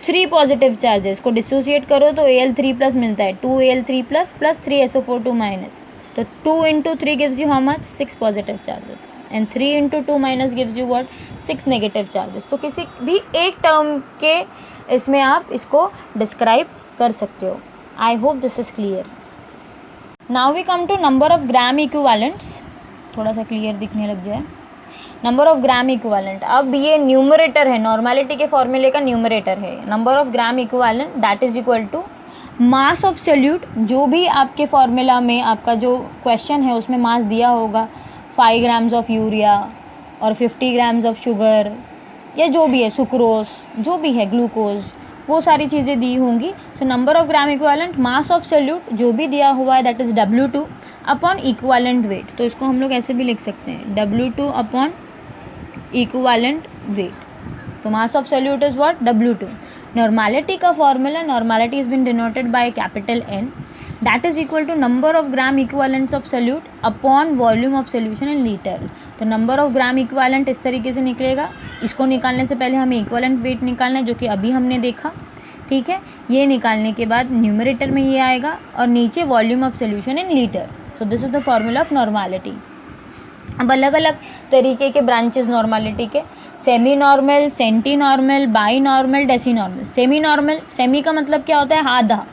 3 पॉजिटिव चार्जेस, को डिसोसिएट करो तो Al3 प्लस मिलता है, 2Al3 plus plus 3SO4 2 minus, तो 2 into 3 gives you how much, 6 positive charges, and 3 into 2 minus gives you what, 6 negative charges. तो किसी भी एक टर्म के इसमें आप इसको डिस्क्राइब कर सकते हो। I hope this is clear. Now we come to number of gram equivalents, थोड़ा सा क्लियर दिखने लग जाए, नंबर ऑफ ग्राम इक्विवेलेंट। अब ये न्यूमरेटर है, नॉर्मेलिटी के फॉर्मूले का न्यूमरेटर है, number of gram equivalent that is equal to mass of solute, जो भी आपके फॉर्मूला में आपका जो क्वेश्चन है उसमें मास दिया होगा 5 ग्राम्स ऑफ यूरिया और 50 ग्राम्स ऑफ शुगर या जो भी है सुक्रोज, जो भी है ग्लूकोज, वो सारी चीज़ें दी होंगी. So number of gram equivalent mass of solute जो भी दिया हुआ है that is W2 upon equivalent weight. तो इसको हम लोग ऐसे भी लिख सकते हैं W2 अपॉन इक्वालेंट वेट. तो mass of solute is what? W2. Normality का formula, normality is been denoted by capital N, that is equal to number of gram equivalents of solute upon volume of solution in litre. तो नंबर ऑफ ग्राम इक्वालेंट इस तरीके से निकलेगा. इसको निकालने से पहले हमें इक्वालेंट वेट निकालना है जो कि अभी हमने देखा. ठीक है, ये निकालने के बाद न्यूमरेटर में ये आएगा और नीचे volume of solution in litre. So this is the formula of normality. अब अलग अलग तरीके के ब्रांचेस नॉर्मैलिटी के, semi normal, centi normal, bi normal, deci normal. Semi normal, semi का मतलब क्या होता है? आधा.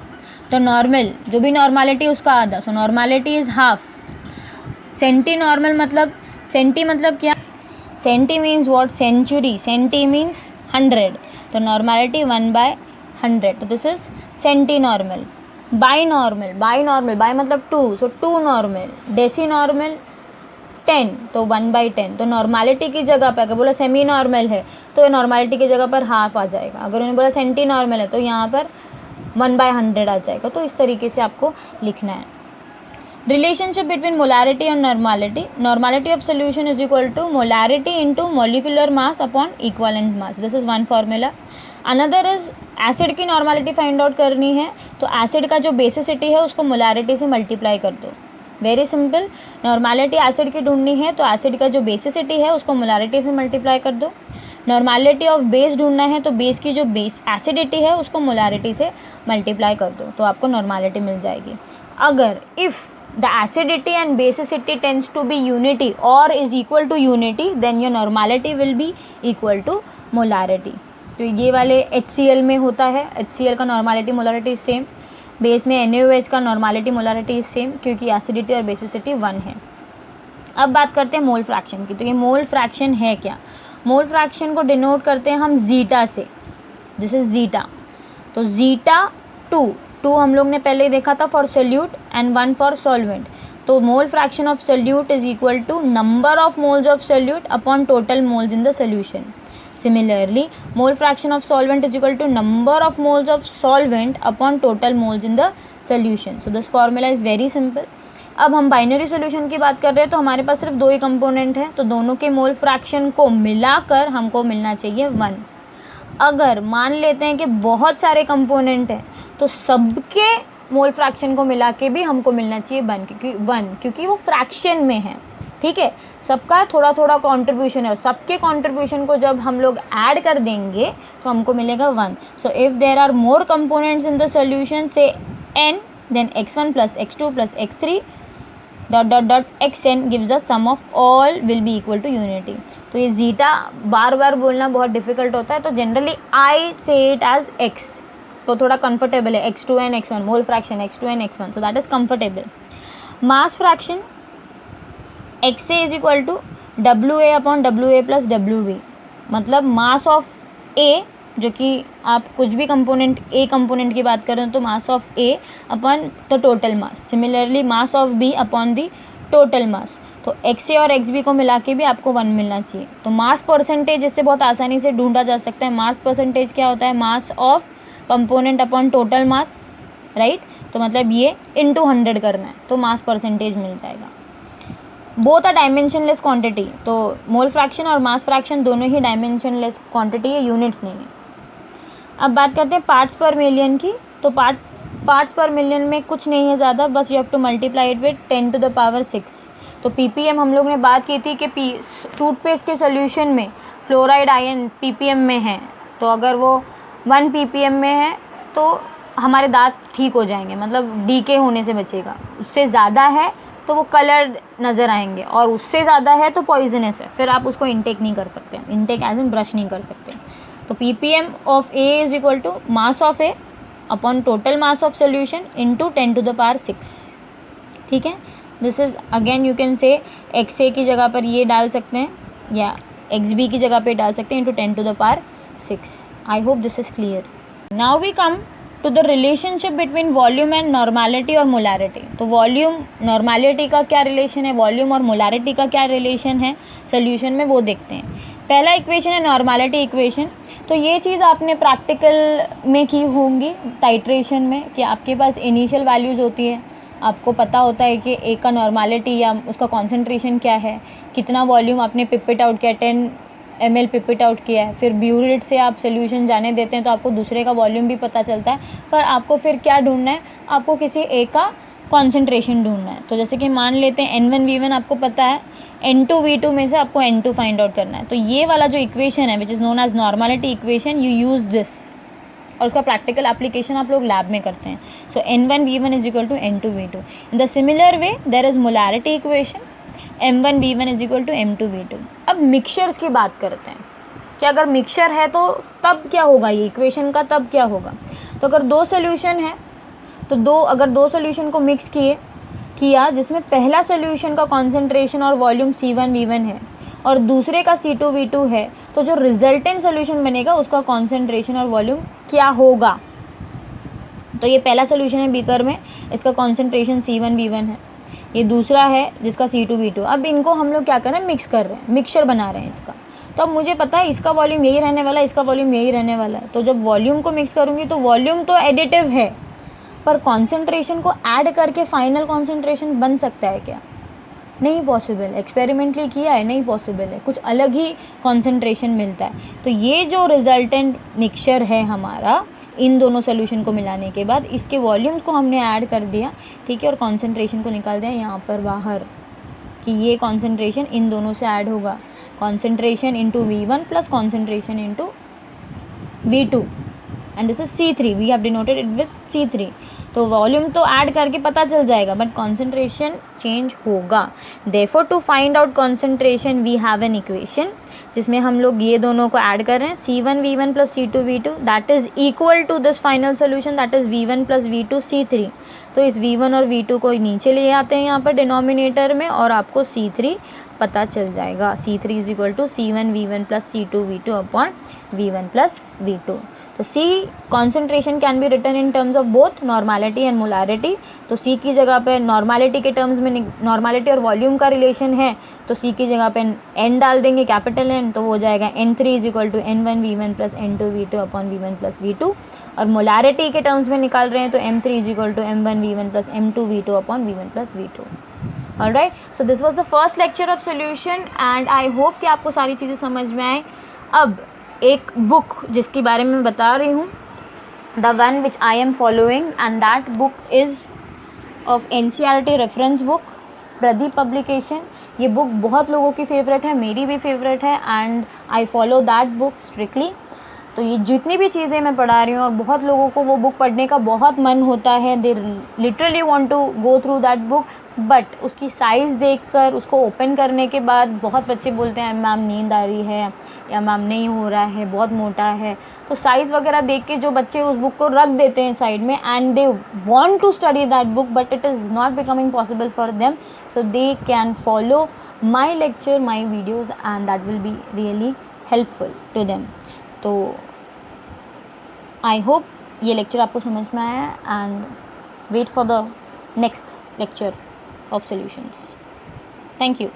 तो नॉर्मल जो भी नॉर्मैलिटी उसका आधा. So normality is half. Centi normal मतलब, सेंटी मतलब क्या? Centi means what? Century. Centi means 100. तो नॉर्मैलिटी 1/100. तो this is centi normal. Bi normal, bi normal, bi मतलब 2. So 2 normal. Deci normal 10. तो 1/10. तो नॉर्मैलिटी की जगह पर अगर बोला सेमी नॉर्मल है तो नॉर्मैलिटी की जगह पर हाफ आ जाएगा. अगर उन्होंने बोला सेंटी नॉर्मल है तो यहाँ पर 1/100 आ जाएगा. तो इस तरीके से आपको लिखना है. Relationship between molarity and normality. Normality of solution is equal to molarity into molecular mass upon equivalent mass. This is one formula. Another is acid की नॉर्मैलिटी फाइंड आउट करनी है तो एसिड का जो बेसिसिटी है उसको मोलैरिटी से मल्टीप्लाई कर दो. Very simple. नॉर्मैलिटी एसिड की ढूंढनी है तो एसिड का जो बेसिसिटी है उसको मोलैरिटी से मल्टीप्लाई कर दो. नॉर्मैलिटी ऑफ बेस ढूंढना है तो बेस की जो बेस एसिडिटी है उसको मोलैरिटी से मल्टीप्लाई कर दो तो आपको नॉर्मैलिटी मिल जाएगी. अगर if the acidity and basicity tends to be unity और is equal to unity then your normality will be equal to molarity. तो ये वाले HCl में होता है. HCl का नॉर्मैलिटी मोलैरिटी सेम. बेस में NaOH का नॉर्मैलिटी मोलैरिटी सेम क्योंकि एसिडिटी और बेसिसिटी 1 है. अब बात करते हैं मोल फ्रैक्शन की. तो ये मोल फ्रैक्शन है क्या? मोल फ्रैक्शन को डिनोट करते हैं हम जीटा से. This is zeta. तो जीटा 2 हम लोग ने पहले ही देखा था for solute and 1 for solvent. तो mole fraction of solute is equal to number of moles of solute upon total moles in the solution. Similarly, mole fraction of solvent is equal to number of moles of solvent upon total moles in the solution. So this formula is very simple. अब हम बाइनरी सोल्यूशन की बात कर रहे हैं तो हमारे पास सिर्फ 2 ही कंपोनेंट हैं तो दोनों के मोल फ्रैक्शन को मिलाकर हमको मिलना चाहिए 1. अगर मान लेते हैं कि बहुत सारे कंपोनेंट हैं तो सबके मोल फ्रैक्शन को मिला के भी हमको मिलना चाहिए 1 क्योंकि वो फ्रैक्शन में है. ठीक है, सबका थोड़ा थोड़ा कंट्रीब्यूशन है. सबके कंट्रीब्यूशन को जब हम लोग ऐड कर देंगे तो हमको मिलेगा 1. So if there are more components in the solution से n then x1 plus x2 plus x3 dot dot dot xn gives the sum of all will be equal to unity. तो ये जीटा बार बार बोलना बहुत डिफिकल्ट होता है तो जनरली आई से इट एज x. तो थोड़ा कंफर्टेबल है x2 and x1. Mole fraction x2 and x1 so that is comfortable. Mass fraction XA is equal to WA upon WA plus WB. मतलब मास ऑफ A जो कि आप कुछ भी कंपोनेंट A कंपोनेंट की बात करें तो mass of A upon the total mass. Similarly mass of B upon the total mass. तो XA और XB को मिला के भी आपको 1 मिलना चाहिए. तो मास परसेंटेज इससे बहुत आसानी से ढूंढा जा सकता है. मास परसेंटेज क्या होता है? Mass of component upon total mass. Right. तो मतलब ये इंटू 100 करना है तो मास परसेंटेज मिल जाएगा. Both are dimensionless quantity. तो मोल फ्रैक्शन और मास फ्रैक्शन दोनों ही डायमेंशनलेस क्वांटिटी है, यूनिट्स नहीं है. अब बात करते हैं पार्ट्स पर मिलियन की. तो पार्ट्स पर मिलियन में कुछ नहीं है ज़्यादा, बस you have to multiply it with 10 to the power 6. तो ppm हम लोग ने बात की थी कि टूथपेस्ट के सोल्यूशन में फ्लोराइड आयन ppm में है. तो अगर वो 1 ppm में है तो हमारे दांत ठीक हो जाएंगे, मतलब डीके होने से बचेगा. उससे ज़्यादा है तो वो कलर्ड नज़र आएंगे और उससे ज़्यादा है तो पॉइजनस है, फिर आप उसको इनटेक नहीं कर सकते. इनटेक एज इन ब्रश नहीं कर सकते. तो ppm of A is equal to mass of A upon total mass of solution into 10 to the power 6. ठीक है. This is again you can say XA की जगह पर ये डाल सकते हैं या XB की जगह पे डाल सकते हैं into 10 to the power 6. I hope this is clear. Now we come to the relationship between volume and normality और मोलैरिटी। तो वॉल्यूम नॉर्मैलिटी का क्या रिलेशन है, वॉल्यूम और मोलैरिटी का क्या रिलेशन है सोल्यूशन में, वो देखते हैं। पहला इक्वेशन है नॉर्मैलिटी इक्वेशन। तो ये चीज़ आपने प्रैक्टिकल में की होंगी टाइट्रेशन में, कि आपके पास इनिशियल वैल्यूज़ होती है, आपको पता होता है कि ए का नॉर्मैलिटी या उसका कॉन्सेंट्रेशन क्या है, कितना वॉल्यूम आपने पिपिट आउट किया, 10 ml पिपिट आउट किया है, फिर ब्यूरेट से आप सोल्यूशन जाने देते हैं तो आपको दूसरे का वॉल्यूम भी पता चलता है। पर आपको फिर क्या ढूंढना है, आपको किसी ए का कॉन्सेंट्रेशन ढूंढना है। तो जैसे कि मान लेते हैं N1V1 आपको पता है, N2V2 में से आपको N2 फाइंड आउट करना है। तो ये वाला जो इक्वेशन है which is known as normality equation, you use this, और उसका प्रैक्टिकल एप्लीकेशन आप लोग लैब में करते हैं। So N1V1 is equal to N2V2। In the similar way there is molarity equation, M1V1 is equal to M2V2। अब मिक्सचर्स की बात करते हैं कि अगर मिक्सचर है तो तब क्या होगा, ये इक्वेशन का तब क्या होगा। तो अगर दो सोल्यूशन है तो अगर दो सोल्यूशन को मिक्स किया जिसमें पहला सोल्यूशन का कॉन्सेंट्रेशन और वॉल्यूम C1V1 है और दूसरे का C2V2 है, तो जो रिजल्टेंट सोल्यूशन बनेगा उसका कॉन्सेंट्रेशन और वॉल्यूम क्या होगा। तो ये पहला सोल्यूशन है बीकर में, इसका कॉन्सेंट्रेशन C1V1 है, ये दूसरा है जिसका C2V2। अब इनको हम लोग क्या कर रहे हैं, मिक्स कर रहे हैं, मिक्सचर बना रहे हैं इसका। तो अब मुझे पता है इसका वॉल्यूम यही रहने वाला है, इसका वॉल्यूम यही रहने वाला है। तो जब वॉल्यूम को मिक्स करूँगी तो वॉल्यूम तो एडिटिव है, पर कॉन्सेंट्रेशन को ऐड करके फाइनल कॉन्सेंट्रेशन बन सकता है क्या, नहीं पॉसिबल। एक्सपेरिमेंटली किया है, नहीं पॉसिबल है, कुछ अलग ही कॉन्सेंट्रेशन मिलता है। तो ये जो रिजल्टेंट मिक्सचर है हमारा, इन दोनों सोल्यूशन को मिलाने के बाद इसके वॉल्यूम्स को हमने ऐड कर दिया, ठीक है, और कॉन्सेंट्रेशन को निकाल दिया यहाँ पर बाहर, कि ये कॉन्सेंट्रेशन इन दोनों से ऐड होगा, concentration into V1 plus concentration into V2, and this is C3, we have denoted it with C3। तो वॉल्यूम तो ऐड करके पता चल जाएगा बट कॉन्सेंट्रेशन चेंज होगा। Therefore to find out concentration we have an equation जिसमें हम लोग ये दोनों को ऐड कर रहे हैं, C1V1 plus C2V2 that is equal to this final solution that is V1 plus V2 C3। तो इस V1 और V2 को नीचे ले आते हैं यहाँ पर डिनोमिनेटर में और आपको C3 पता चल जाएगा। C3 is equal to C1V1 plus C2V2 upon V1 plus V2। तो C concentration can be written in terms of both normality and molarity. तो C की जगह पे नॉर्मैलिटी के टर्म्स में नॉर्मैलिटी और वॉल्यूम का रिलेशन है, तो C की जगह पे N डाल देंगे, कैपिटल N, तो वो हो जाएगा N3 is equal to N1V1 plus N2V2 upon V1 plus V2। और मोलैरिटी के टर्म्स में निकाल रहे हैं तो M3 is equal to M1V1 plus M2V2 upon V1 plus V2। Alright, so this was the first lecture of solution and I hope कि आपको सारी चीज़ें समझ में आए। अब एक बुक जिसके बारे में बता रही हूँ, the one which I am following, and that book is of NCERT reference book, Pradeep publication. ये बुक बहुत लोगों की फेवरेट है, मेरी भी फेवरेट है, and I follow that book strictly. तो ये जितनी भी चीज़ें मैं पढ़ा रही हूँ और बहुत लोगों को वो बुक पढ़ने का बहुत मन होता है, they literally want to go through that book, but उसकी साइज़ देखकर उसको ओपन करने के बाद बहुत बच्चे बोलते हैं मैम नींद आ रही है या मैम नहीं हो रहा है, बहुत मोटा है। तो साइज़ वगैरह देख के जो बच्चे उस बुक को रख देते हैं साइड में and they want to study that book but it is not becoming possible for them, so they can follow my lecture, my videos, and that will be really helpful to them. तो आई होप ये लेक्चर आपको समझ में आया and wait for the next lecture of solutions. Thank you.